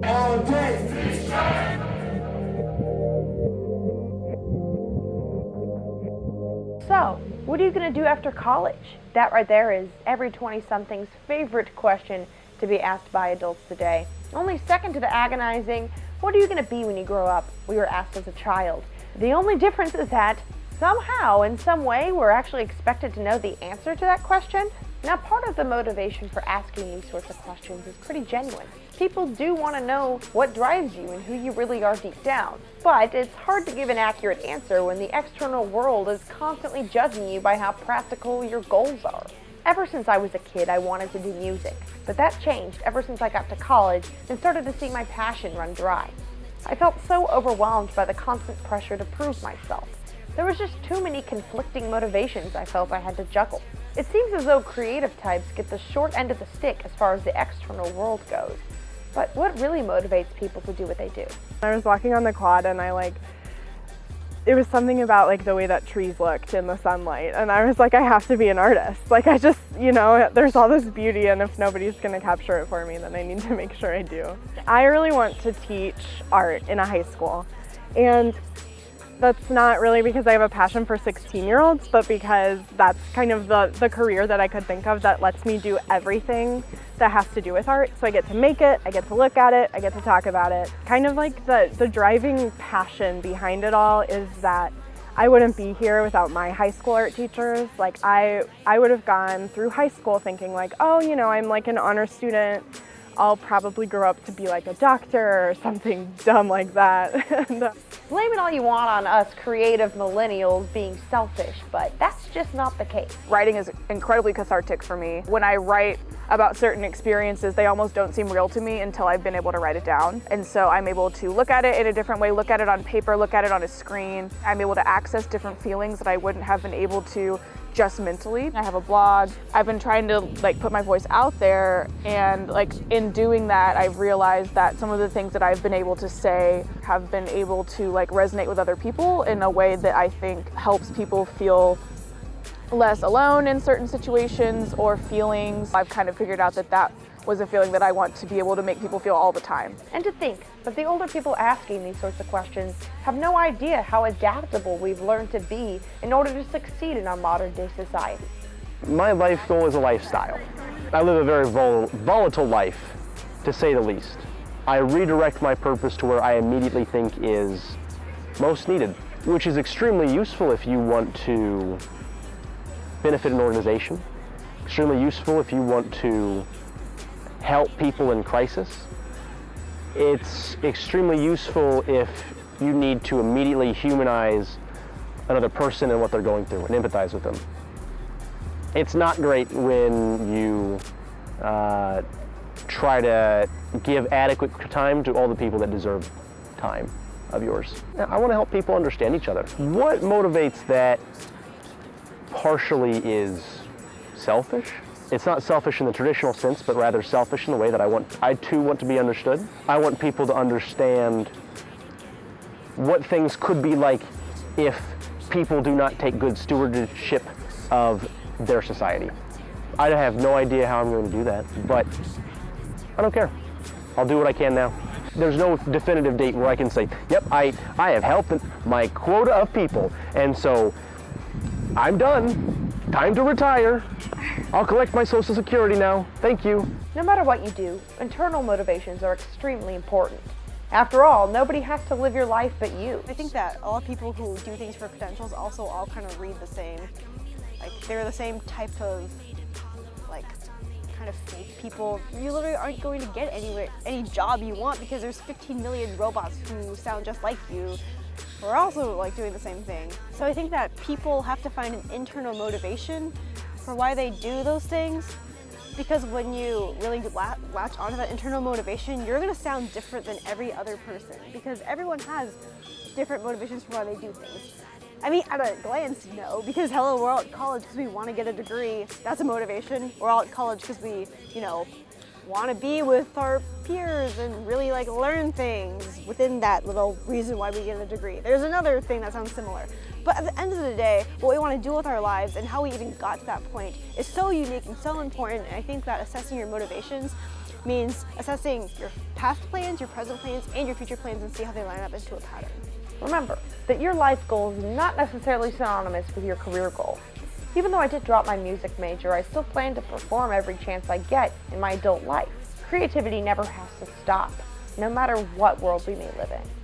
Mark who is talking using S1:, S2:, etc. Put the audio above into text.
S1: All day.
S2: So, what are you going to do after college? That right there is every 20-something's favorite question to be asked by adults today. Only second to the agonizing, what are you going to be when you grow up? We were asked as a child. The only difference is that somehow, in some way, we're actually expected to know the answer to that question. Now, part of the motivation for asking these sorts of questions is pretty genuine. People do want to know what drives you and who you really are deep down. But it's hard to give an accurate answer when the external world is constantly judging you by how practical your goals are. Ever since I was a kid, I wanted to do music. But that changed ever since I got to college and started to see my passion run dry. I felt so overwhelmed by the constant pressure to prove myself. There was just too many conflicting motivations I felt I had to juggle. It seems as though creative types get the short end of the stick as far as the external world goes. But what really motivates people to do what they do?
S3: I was walking on the quad and it was something about the way that trees looked in the sunlight, and I was like, I have to be an artist. I just, there's all this beauty, and if nobody's gonna capture it for me, then I need to make sure I do. I really want to teach art in a high school, and that's not really because I have a passion for 16-year-olds, but because that's kind of the career that I could think of that lets me do everything that has to do with art. So I get to make it, I get to look at it, I get to talk about it. Kind of like the driving passion behind it all is that I wouldn't be here without my high school art teachers. I would have gone through high school thinking oh, I'm an honor student. I'll probably grow up to be a doctor or something dumb like that.
S2: Blame it all you want on us creative millennials being selfish, but that's just not the case.
S4: Writing is incredibly cathartic for me. When I write about certain experiences, they almost don't seem real to me until I've been able to write it down. And so I'm able to look at it in a different way, look at it on paper, look at it on a screen. I'm able to access different feelings that I wouldn't have been able to just mentally. I have a blog. I've been trying to put my voice out there, and in doing that, I've realized that some of the things that I've been able to say have been able to resonate with other people in a way that I think helps people feel less alone in certain situations or feelings. I've kind of figured out that was a feeling that I want to be able to make people feel all the time.
S2: And to think that the older people asking these sorts of questions have no idea how adaptable we've learned to be in order to succeed in our modern day society.
S5: My life goal is a lifestyle. I live a very volatile life, to say the least. I redirect my purpose to where I immediately think is most needed, which is extremely useful if you want to benefit an organization, extremely useful if you want to help people in crisis. It's extremely useful if you need to immediately humanize another person and what they're going through and empathize with them. It's not great when you try to give adequate time to all the people that deserve time of yours. I want to help people understand each other. What motivates that partially is selfish. It's not selfish in the traditional sense, but rather selfish in the way that I too want to be understood. I want people to understand what things could be like if people do not take good stewardship of their society. I have no idea how I'm going to do that, but I don't care. I'll do what I can now. There's no definitive date where I can say, yep, I have helped my quota of people, and so I'm done. Time to retire. I'll collect my Social Security now. Thank you.
S2: No matter what you do, internal motivations are extremely important. After all, nobody has to live your life but you.
S6: I think that a lot of people who do things for credentials also all kind of read the same. They're the same type of kind of fake people. You literally aren't going to get any job you want because there's 15 million robots who sound just like you. We're also doing the same thing. So I think that people have to find an internal motivation for why they do those things, because when you really latch onto that internal motivation, you're going to sound different than every other person, because everyone has different motivations for why they do things. I mean, at a glance, no, because hello, we're all at college because we want to get a degree. That's a motivation. We're all at college because we, want to be with our peers and really learn things within that little reason why we get a degree. There's another thing that sounds similar. But at the end of the day, what we want to do with our lives and how we even got to that point is so unique and so important. And I think that assessing your motivations means assessing your past plans, your present plans, and your future plans and see how they line up into a pattern.
S2: Remember that your life goal is not necessarily synonymous with your career goal. Even though I did drop my music major, I still plan to perform every chance I get in my adult life. Creativity never has to stop, no matter what world we may live in.